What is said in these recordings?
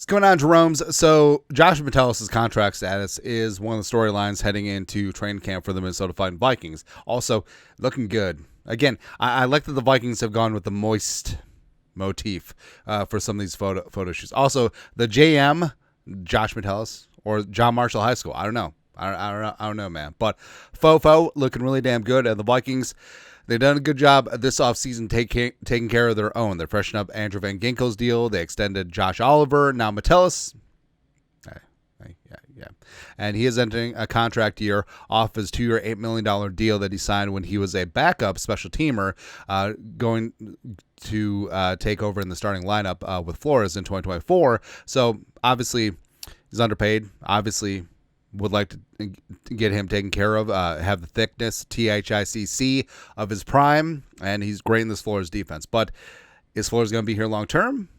What's going on, Jeromes? So Josh Metellus' contract status is one of the storylines heading into training camp for the Minnesota Vikings. Also, looking good. Again, I like that the Vikings have gone with the moist motif for some of these photo shoots. Also, the JM, Josh Metellus, or John Marshall High School. I don't know. I don't know, man. But Fofo looking really damn good. And the Vikings, they've done a good job this offseason taking care of their own. They're freshening up Andrew Van Ginkel's deal. They extended Josh Oliver. Now Metellus. Yeah. And he is entering a contract year off his 2-year, $8 million deal that he signed when he was a backup special teamer going to take over in the starting lineup with Flores in 2024. So, obviously, he's underpaid. Obviously, would like to get him taken care of, have the thickness, THICC of his prime, and he's great in this Flores defense. But is Flores going to be here long term?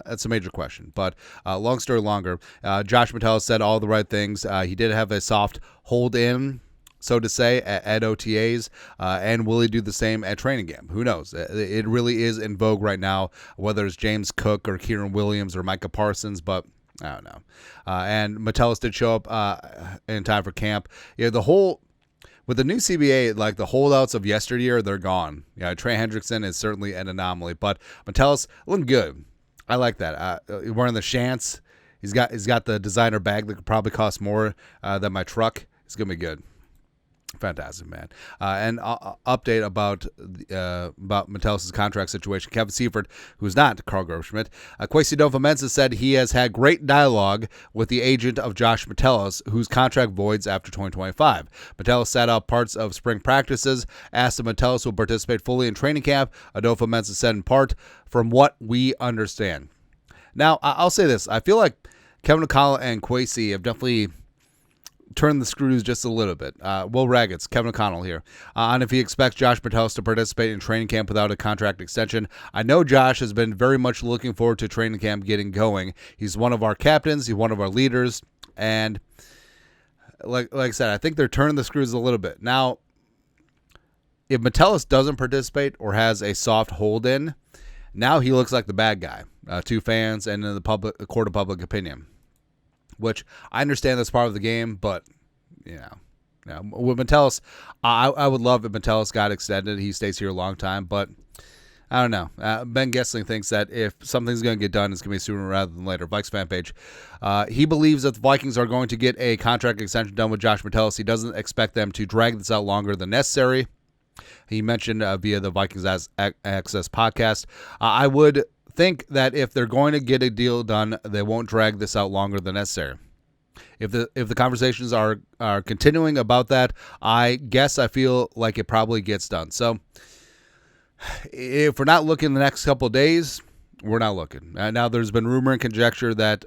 That's a major question. But long story longer, Josh Metellus said all the right things. He did have a soft hold in, so to say, at OTAs, and will he do the same at training camp? Who knows? It really is in vogue right now, whether it's James Cook or Kieran Williams or Micah Parsons, but I don't know. And Metellus did show up in time for camp. Yeah, with the new CBA, like the holdouts of yesteryear, they're gone. Yeah, Trey Hendrickson is certainly an anomaly, but Metellus looking good. I like that. Wearing the Shants. He's got the designer bag that could probably cost more than my truck. It's gonna be good. Fantastic, man. And update about Metellus' contract situation. Kevin Seifert, who's not Carl Groschmidt, Kwesi adofo-mensah said he has had great dialogue with the agent of Josh Metellus, whose contract voids after 2025. Metellus sat out parts of spring practices, asked if Metellus will participate fully in training camp. Adofo-mensah said in part, "From what we understand." Now, I'll say this. I feel like Kevin O'Connell and Kwesi have definitely turn the screws just a little bit. Will Raggets, Kevin O'Connell here, on if he expects Josh Metellus to participate in training camp without a contract extension. I know Josh has been very much looking forward to training camp getting going. He's one of our captains. He's one of our leaders. And like I said, I think they're turning the screws a little bit. Now, if Metellus doesn't participate or has a soft hold in, now he looks like the bad guy to fans and in the court of public opinion. Which I understand that's part of the game, but with Metellus, I would love if Metellus got extended. He stays here a long time, but I don't know. Ben Gessling thinks that if something's going to get done, it's going to be sooner rather than later. Vikes fan page. He believes that the Vikings are going to get a contract extension done with Josh Metellus. He doesn't expect them to drag this out longer than necessary. He mentioned via the Vikings Access podcast. I would think that if they're going to get a deal done, they won't drag this out longer than necessary. If the conversations are continuing about that, I feel like it probably gets done. So if we're not looking the next couple of days, we're not looking. Now there's been rumor and conjecture that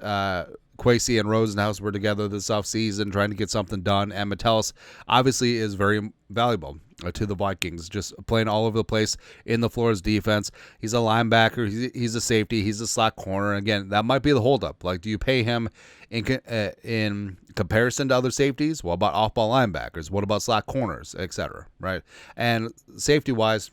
Kwesi and Rosenhaus were together this offseason trying to get something done, and Metellus obviously is very valuable to the Vikings, just playing all over the place in the Flores defense. He's a linebacker, he's a safety, he's a slot corner. Again, that might be the holdup. Like, do you pay him in comparison to other safeties? What about off-ball linebackers? What about slot corners, etc., right? And safety-wise,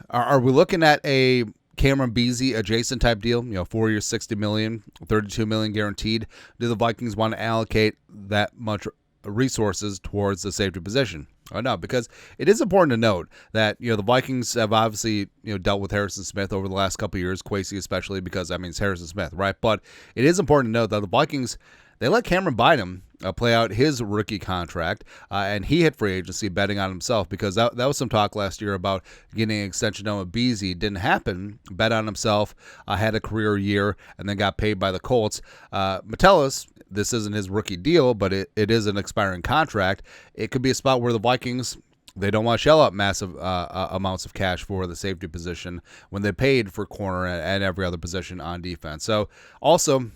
are we looking at a Cameron Beasley adjacent type deal, 4 years, $60 million, $32 million guaranteed? Do the Vikings want to allocate that much resources towards the safety position? Oh, no, because it is important to note that, the Vikings have obviously, dealt with Harrison Smith over the last couple of years, Kwesi especially, because, it's Harrison Smith, right? But it is important to note that the Vikings, they let Cameron Bynum play out his rookie contract, and he hit free agency betting on himself, because that was some talk last year about getting an extension done with Beasley. Didn't happen. Bet on himself, had a career year, and then got paid by the Colts. Metellus, this isn't his rookie deal, but it is an expiring contract. It could be a spot where the Vikings, they don't want to shell out massive amounts of cash for the safety position when they paid for corner and every other position on defense. So also,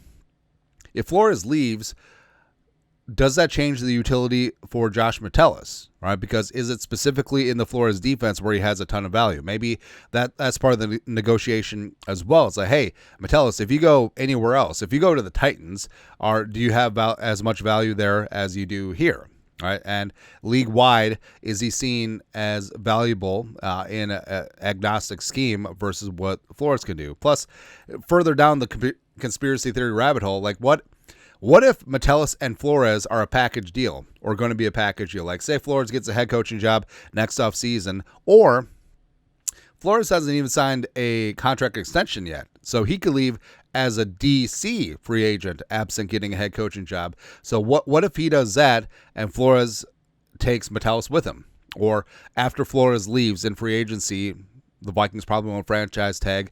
if Flores leaves, does that change the utility for Josh Metellus, right? Because is it specifically in the Flores defense where he has a ton of value? Maybe that's part of the negotiation as well. It's like, hey, Metellus, if you go anywhere else, if you go to the Titans, do you have as much value there as you do here? All right, and league wide, is he seen as valuable in an agnostic scheme versus what Flores can do? Plus, further down the conspiracy theory rabbit hole, like what if Metellus and Flores are a package deal, or going to be a package deal? Like, say Flores gets a head coaching job next off season, or Flores hasn't even signed a contract extension yet, so he could leave as a DC free agent absent getting a head coaching job. So what if he does that and Flores takes Metellus with him? Or after Flores leaves in free agency, the Vikings probably won't franchise tag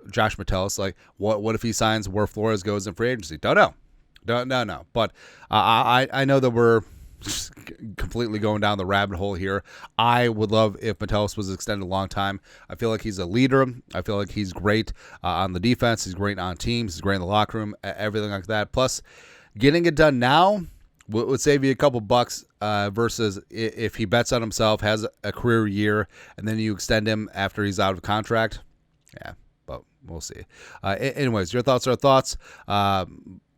Josh Metellus. Like, what if he signs where Flores goes in free agency? Don't know. But I know that we're completely going down the rabbit hole here. I would love if Metellus was extended a long time. I feel like he's a leader. I feel like he's great on the defense. He's great on teams. He's great in the locker room, everything like that. Plus, getting it done now would save you a couple bucks versus if he bets on himself, has a career year, and then you extend him after he's out of contract. Yeah, but we'll see. Anyways, your thoughts are thoughts.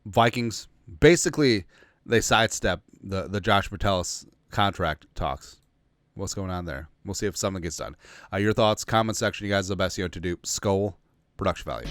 Vikings, basically, they sidestep the Josh Metellus contract talks. What's going on there? We'll see if something gets done. Your thoughts, comment section. You guys are the best to do. Skull Production Value.